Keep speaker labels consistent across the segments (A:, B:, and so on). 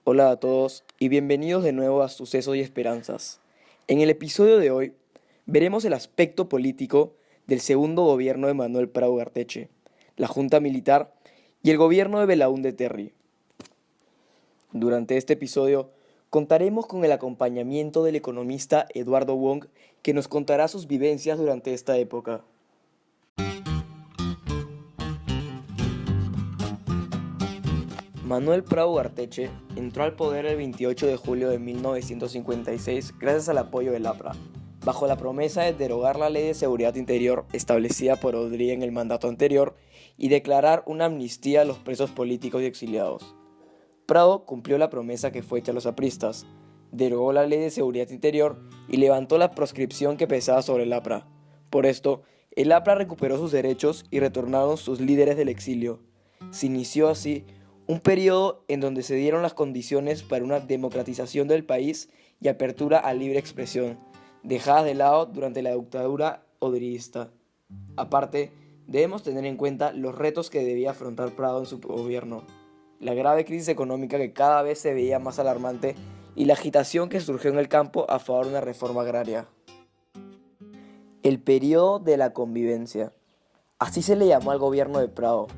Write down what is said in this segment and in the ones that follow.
A: Hola a todos y bienvenidos de nuevo a Sucesos y Esperanzas. En el episodio de hoy veremos el aspecto político del segundo gobierno de Manuel Prado Ugarteche, la Junta Militar y el gobierno de Belaúnde Terry. Durante este episodio contaremos con el acompañamiento del economista Eduardo Wong, que nos contará sus vivencias durante esta época. Manuel Prado Ugarteche entró al poder el 28 de julio de 1956 gracias al apoyo del APRA, bajo la promesa de derogar la Ley de Seguridad Interior establecida por Odría en el mandato anterior y declarar una amnistía a los presos políticos y exiliados. Prado cumplió la promesa que fue hecha a los apristas, derogó la Ley de Seguridad Interior y levantó la proscripción que pesaba sobre el APRA. Por esto, el APRA recuperó sus derechos y retornaron sus líderes del exilio. Se inició así un periodo en donde se dieron las condiciones para una democratización del país y apertura a libre expresión, dejadas de lado durante la dictadura odrista. Aparte, debemos tener en cuenta los retos que debía afrontar Prado en su gobierno, la grave crisis económica que cada vez se veía más alarmante y la agitación que surgió en el campo a favor de una reforma agraria. El periodo de la convivencia. Así se le llamó al gobierno de Prado,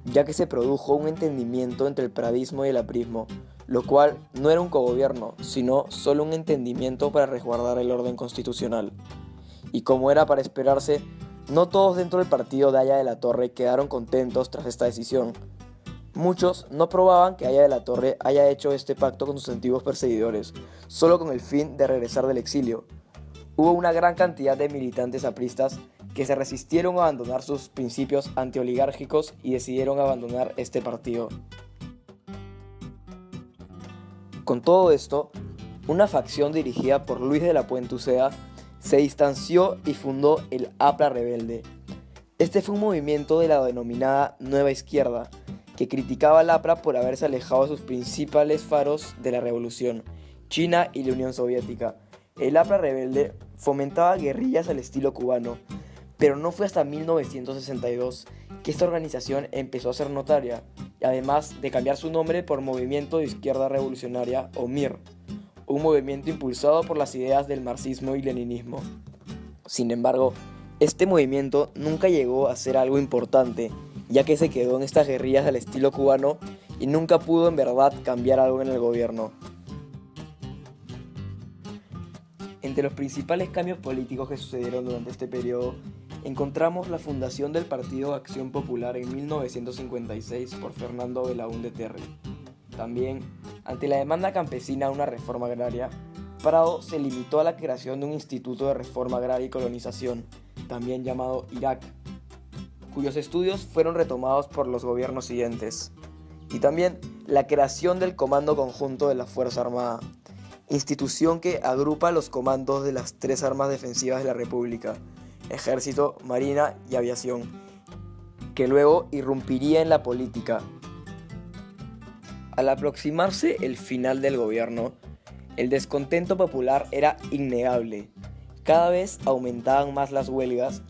A: ya que se produjo un entendimiento entre el pradismo y el aprismo, lo cual no era un cogobierno, sino solo un entendimiento para resguardar el orden constitucional. Y como era para esperarse, no todos dentro del partido de Haya de la Torre quedaron contentos tras esta decisión. Muchos no probaban que Haya de la Torre haya hecho este pacto con sus antiguos perseguidores, solo con el fin de regresar del exilio. Hubo una gran cantidad de militantes apristas que se resistieron a abandonar sus principios antioligárquicos y decidieron abandonar este partido. Con todo esto, una facción dirigida por Luis de la Puente Uceda se distanció y fundó el APRA Rebelde. Este fue un movimiento de la denominada Nueva Izquierda, que criticaba al APRA por haberse alejado de sus principales faros de la revolución, China y la Unión Soviética. El APRA Rebelde fomentaba guerrillas al estilo cubano, pero no fue hasta 1962 que esta organización empezó a ser notaria, además de cambiar su nombre por Movimiento de Izquierda Revolucionaria o MIR, un movimiento impulsado por las ideas del marxismo y leninismo. Sin embargo, este movimiento nunca llegó a ser algo importante, ya que se quedó en estas guerrillas al estilo cubano y nunca pudo en verdad cambiar algo en el gobierno. Entre los principales cambios políticos que sucedieron durante este periodo, encontramos la fundación del Partido Acción Popular en 1956 por Fernando Belaúnde Terry. También, ante la demanda campesina de una reforma agraria, Prado se limitó a la creación de un Instituto de Reforma Agraria y Colonización, también llamado IRAC, cuyos estudios fueron retomados por los gobiernos siguientes. Y también la creación del Comando Conjunto de la Fuerza Armada, institución que agrupa los comandos de las tres armas defensivas de la República, Ejército, Marina y Aviación, que luego irrumpiría en la política. Al aproximarse el final del gobierno, el descontento popular era innegable. Cada vez aumentaban más las huelgas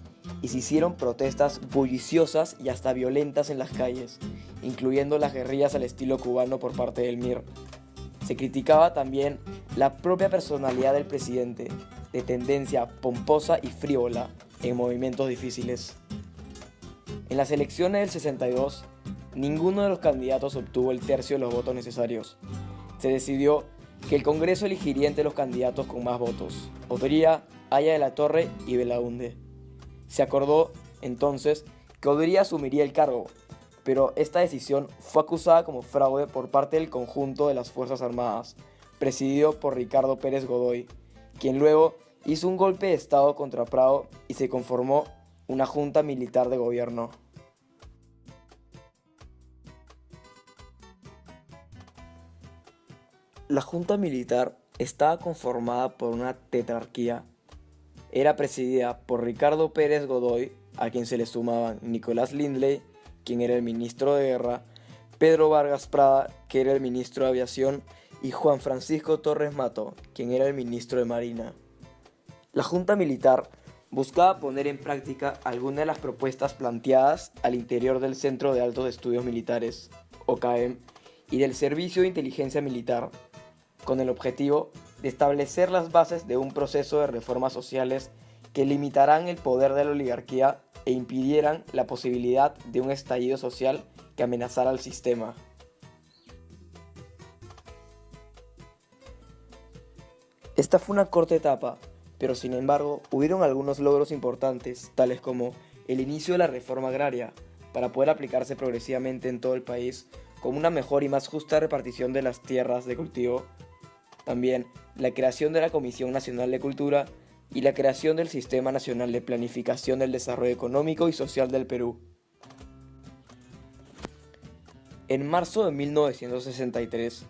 A: y se hicieron protestas bulliciosas y hasta violentas en las calles, incluyendo las guerrillas al estilo cubano por parte del MIR. Se criticaba también la propia personalidad del presidente, de tendencia pomposa y frívola en movimientos difíciles. En las elecciones del 62, ninguno de los candidatos obtuvo el tercio de los votos necesarios. Se decidió que el Congreso elegiría entre los candidatos con más votos: Odría, Haya de la Torre y Belaúnde. Se acordó, entonces, que Odría asumiría el cargo, pero esta decisión fue acusada como fraude por parte del conjunto de las Fuerzas Armadas, presidido por Ricardo Pérez Godoy, quien luego hizo un golpe de estado contra Prado y se conformó una junta militar de gobierno. La junta militar estaba conformada por una tetrarquía. Era presidida por Ricardo Pérez Godoy, a quien se le sumaban Nicolás Lindley, quien era el ministro de Guerra, Pedro Vargas Prada, que era el ministro de Aviación, y Juan Francisco Torres Mato, quien era el ministro de Marina. La Junta Militar buscaba poner en práctica algunas de las propuestas planteadas al interior del Centro de Altos Estudios Militares, OCAEM, y del Servicio de Inteligencia Militar, con el objetivo de establecer las bases de un proceso de reformas sociales que limitarán el poder de la oligarquía e impidieran la posibilidad de un estallido social que amenazara al sistema. Esta fue una corta etapa, pero sin embargo hubieron algunos logros importantes, tales como el inicio de la reforma agraria, para poder aplicarse progresivamente en todo el país, con una mejor y más justa repartición de las tierras de cultivo. También la creación de la Comisión Nacional de Cultura y la creación del Sistema Nacional de Planificación del Desarrollo Económico y Social del Perú. En marzo de 1963,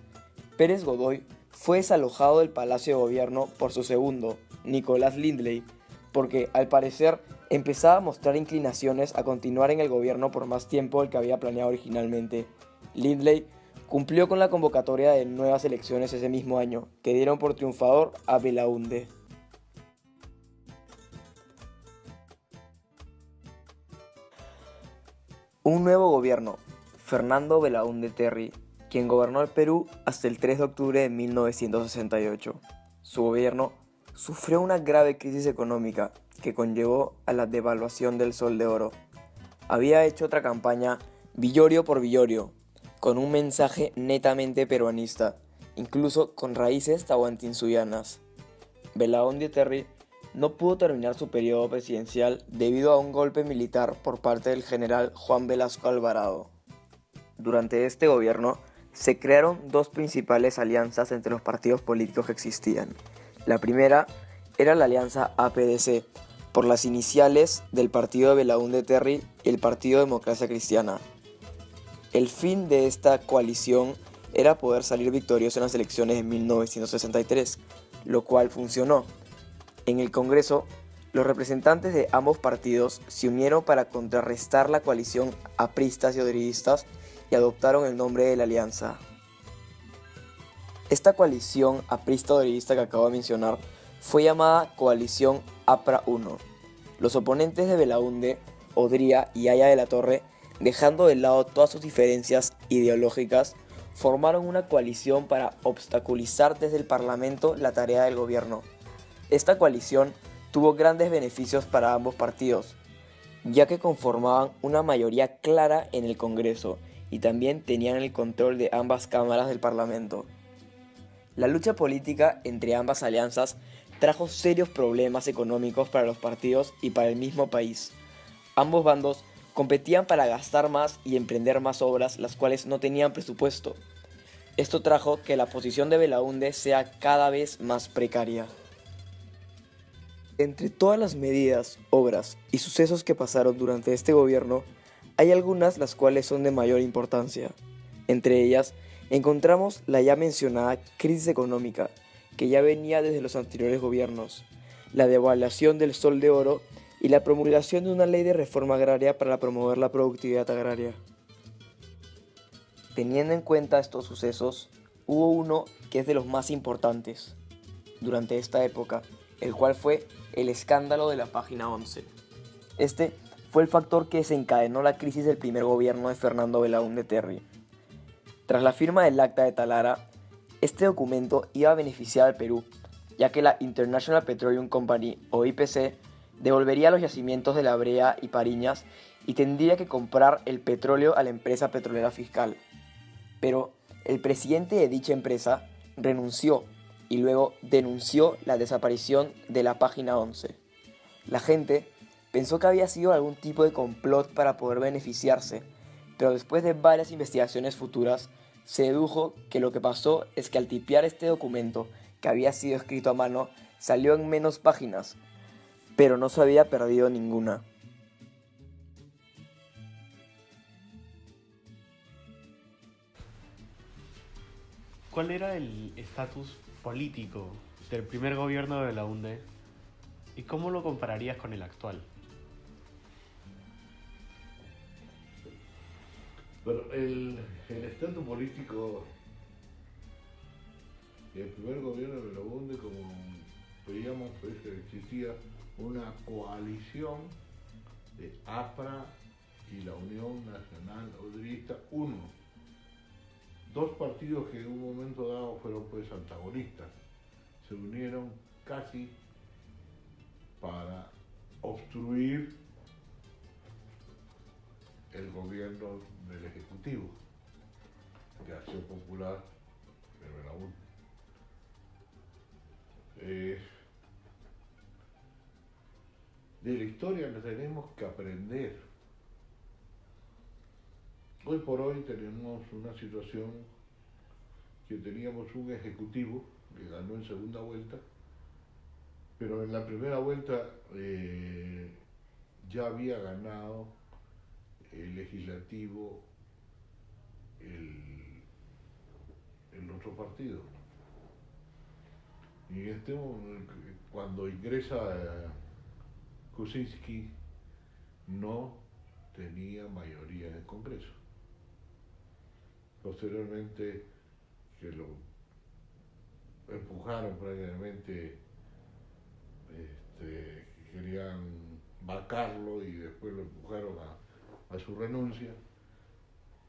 A: Pérez Godoy fue desalojado del Palacio de Gobierno por su segundo, Nicolás Lindley, porque al parecer empezaba a mostrar inclinaciones a continuar en el gobierno por más tiempo del que había planeado originalmente. Lindley cumplió con la convocatoria de nuevas elecciones ese mismo año, que dieron por triunfador a Belaúnde. Un nuevo gobierno, Fernando Belaúnde Terry, quien gobernó el Perú hasta el 3 de octubre de 1968. Su gobierno sufrió una grave crisis económica que conllevó a la devaluación del sol de oro. Había hecho otra campaña Villorio por Villorio, con un mensaje netamente peruanista, incluso con raíces tahuantinsuyanas. Belaúnde Terry no pudo terminar su periodo presidencial debido a un golpe militar por parte del general Juan Velasco Alvarado. Durante este gobierno se crearon dos principales alianzas entre los partidos políticos que existían. La primera era la alianza APDC, por las iniciales del partido de Belaúnde Terry y el Partido Democracia Cristiana. El fin de esta coalición era poder salir victorioso en las elecciones de 1963, lo cual funcionó. En el Congreso, los representantes de ambos partidos se unieron para contrarrestar la coalición apristas y odristas y adoptaron el nombre de la alianza. Esta coalición aprista-odrista que acabo de mencionar fue llamada Coalición APRA 1. Los oponentes de Belaúnde, Odría y Haya de la Torre, dejando de lado todas sus diferencias ideológicas, formaron una coalición para obstaculizar desde el Parlamento la tarea del gobierno. Esta coalición tuvo grandes beneficios para ambos partidos, ya que conformaban una mayoría clara en el Congreso y también tenían el control de ambas cámaras del Parlamento. La lucha política entre ambas alianzas trajo serios problemas económicos para los partidos y para el mismo país. Ambos bandos competían para gastar más y emprender más obras, las cuales no tenían presupuesto. Esto trajo que la posición de Belaúnde sea cada vez más precaria. Entre todas las medidas, obras y sucesos que pasaron durante este gobierno, hay algunas las cuales son de mayor importancia. Entre ellas, encontramos la ya mencionada crisis económica, que ya venía desde los anteriores gobiernos, la devaluación del sol de oro y la promulgación de una ley de reforma agraria para promover la productividad agraria. Teniendo en cuenta estos sucesos, hubo uno que es de los más importantes durante esta época, el cual fue el escándalo de la página 11. Este fue el factor que desencadenó la crisis del primer gobierno de Fernando Belaúnde Terry. Tras la firma del Acta de Talara, este documento iba a beneficiar al Perú, ya que la International Petroleum Company, o IPC, devolvería los yacimientos de La Brea y Pariñas y tendría que comprar el petróleo a la empresa petrolera fiscal. Pero el presidente de dicha empresa renunció y luego denunció la desaparición de la página 11. La gente pensó que había sido algún tipo de complot para poder beneficiarse, pero después de varias investigaciones futuras, se dedujo que lo que pasó es que al tipear este documento, que había sido escrito a mano, salió en menos páginas, pero no se había perdido ninguna.
B: ¿Cuál era el estatus político del primer gobierno de Belaúnde y cómo lo compararías con el actual?
C: Pero el estatus político del primer gobierno de Belaúnde, como veíamos, pues, existía una coalición de APRA y la Unión Nacional Odrista 1. dos partidos que en un momento dado fueron pues antagonistas, se unieron casi para obstruir el gobierno del Ejecutivo de Acción Popular de Belaúnde. De la historia nos tenemos que aprender. Hoy por hoy tenemos una situación que teníamos un ejecutivo que ganó en segunda vuelta, pero en la primera vuelta ya había ganado el legislativo el otro partido. Y cuando ingresa Kuczynski, no tenía mayoría en el Congreso. Posteriormente, que lo empujaron prácticamente, querían vacarlo y después lo empujaron a su renuncia.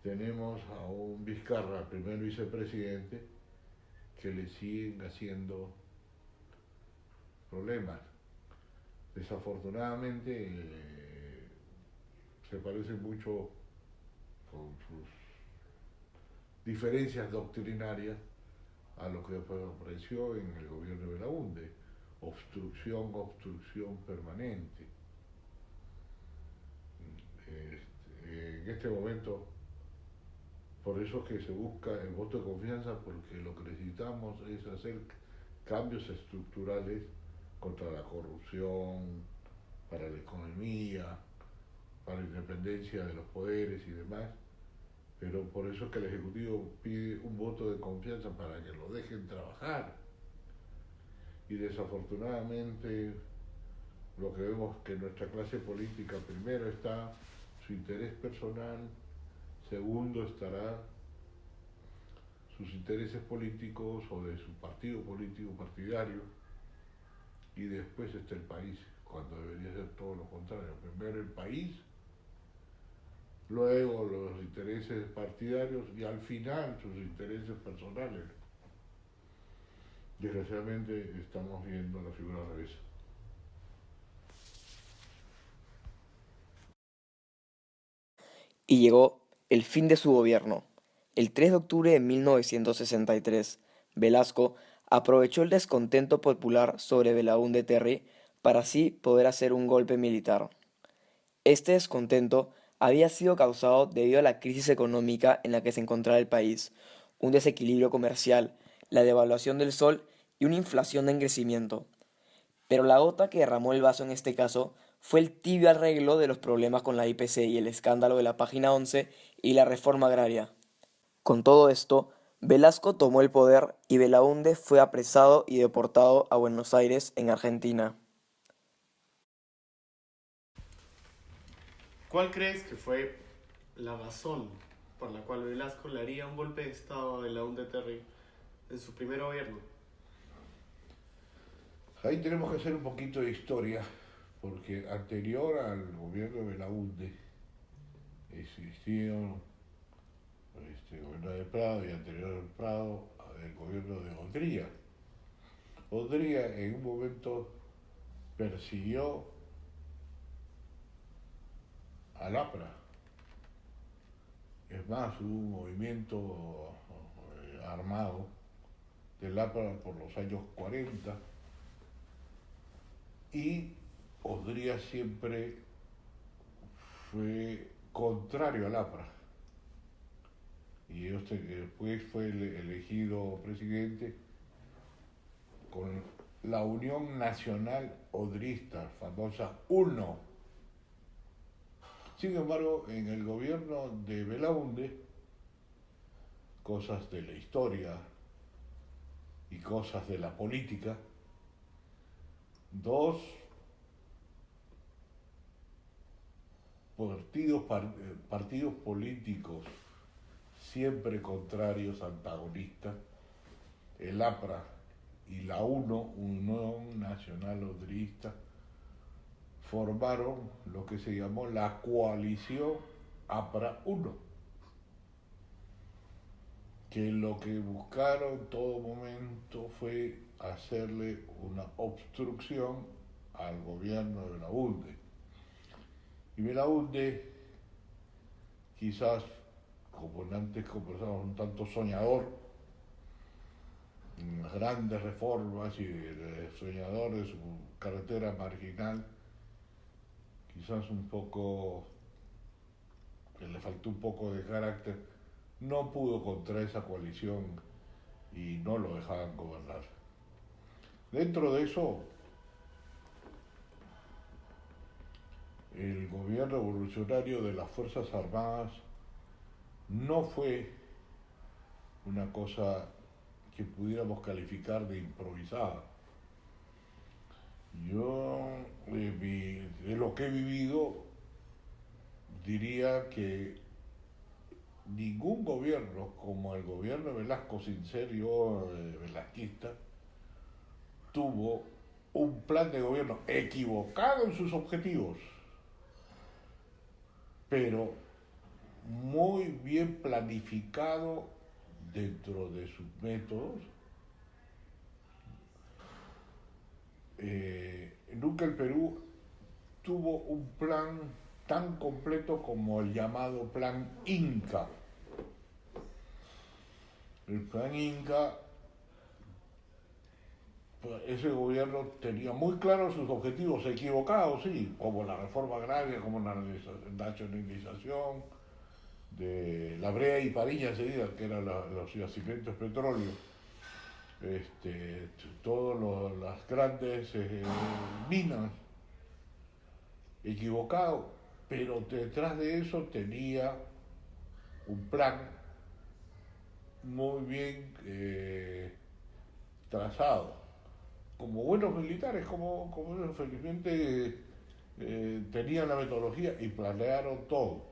C: Tenemos a un Vizcarra, primer vicepresidente, que le siguen haciendo problemas. Desafortunadamente se parece mucho con sus diferencias doctrinarias a lo que apareció en el gobierno de Belaúnde. Obstrucción permanente. En este momento, por eso es que se busca el voto de confianza, porque lo que necesitamos es hacer cambios estructurales contra la corrupción, para la economía, para la independencia de los poderes y demás. Pero por eso es que el Ejecutivo pide un voto de confianza para que lo dejen trabajar. Y desafortunadamente lo que vemos que nuestra clase política, primero está su interés personal, segundo estará sus intereses políticos o de su partido político partidario, y después está el país, cuando debería ser todo lo contrario. Primero el país, luego los intereses partidarios y al final sus intereses personales. Desgraciadamente estamos viendo la figura al revés.
A: Y llegó el fin de su gobierno. El 3 de octubre de 1963, Velasco aprovechó el descontento popular sobre Belaúnde Terry para así poder hacer un golpe militar. Este descontento había sido causado debido a la crisis económica en la que se encontraba el país, un desequilibrio comercial, la devaluación del sol y una inflación en crecimiento. Pero la gota que derramó el vaso en este caso fue el tibio arreglo de los problemas con la IPC y el escándalo de la Página 11 y la reforma agraria. Con todo esto, Velasco tomó el poder y Belaúnde fue apresado y deportado a Buenos Aires, en Argentina.
B: ¿Cuál crees que fue la razón por la cual Velasco le haría un golpe de estado a Belaúnde Terry en su primer gobierno?
C: Ahí tenemos que hacer un poquito de historia, porque anterior al gobierno de Belaúnde existió el gobierno de Prado, y anterior al Prado el gobierno de Odría. Odría en un momento persiguió al APRA. Es más, hubo un movimiento armado del APRA por los años 40, y Odría siempre fue contrario al APRA. Y después fue elegido presidente con la Unión Nacional Odrista, famosa UNO. Sin embargo, en el gobierno de Belaúnde, cosas de la historia y cosas de la política, dos partidos políticos siempre contrarios, antagonistas, el APRA y la UNO, Unión Nacional Odrista, formaron lo que se llamó la coalición APRA-UNO. que lo que buscaron en todo momento fue hacerle una obstrucción al gobierno de Belaúnde. Y Belaúnde, quizás, como antes conversamos, un tanto soñador, en las grandes reformas y soñador de su carretera marginal, quizás un poco, que le faltó un poco de carácter, no pudo contra esa coalición y no lo dejaban gobernar. Dentro de eso, el gobierno revolucionario de las Fuerzas Armadas no fue una cosa que pudiéramos calificar de improvisada. Yo, de lo que he vivido, diría que ningún gobierno como el gobierno de Velasco, sin ser yo velasquista, tuvo un plan de gobierno equivocado en sus objetivos, pero muy bien planificado dentro de sus métodos. Nunca el Perú tuvo un plan tan completo como el llamado Plan Inca. El Plan Inca, ese gobierno tenía muy claros sus objetivos, equivocados, sí, como la reforma agraria, como la nacionalización de La Brea y Pariña enseguida, que eran los yacimientos de petróleo, todas las grandes minas, equivocado, pero detrás de eso tenía un plan muy bien trazado. Como buenos militares, como ellos felizmente tenían la metodología y planearon todo.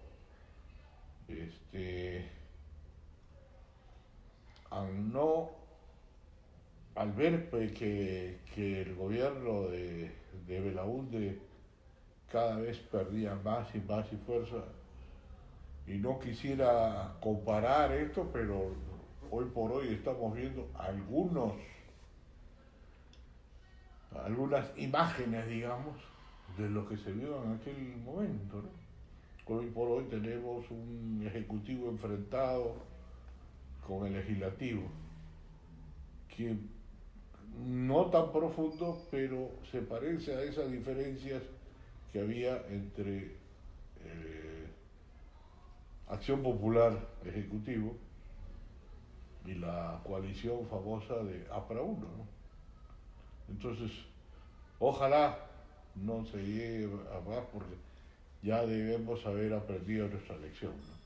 C: Al ver pues, que el gobierno de Belaúnde cada vez perdía más y fuerza, y no quisiera comparar esto, pero hoy por hoy estamos viendo algunas imágenes, digamos, de lo que se vio en aquel momento, ¿no? Hoy por hoy tenemos un ejecutivo enfrentado con el legislativo, que no tan profundo, pero se parece a esas diferencias que había entre Acción Popular Ejecutivo y la coalición famosa de APRA 1, ¿no? Entonces, ojalá no se llegue a más, porque ya debemos haber aprendido nuestra lección, ¿no?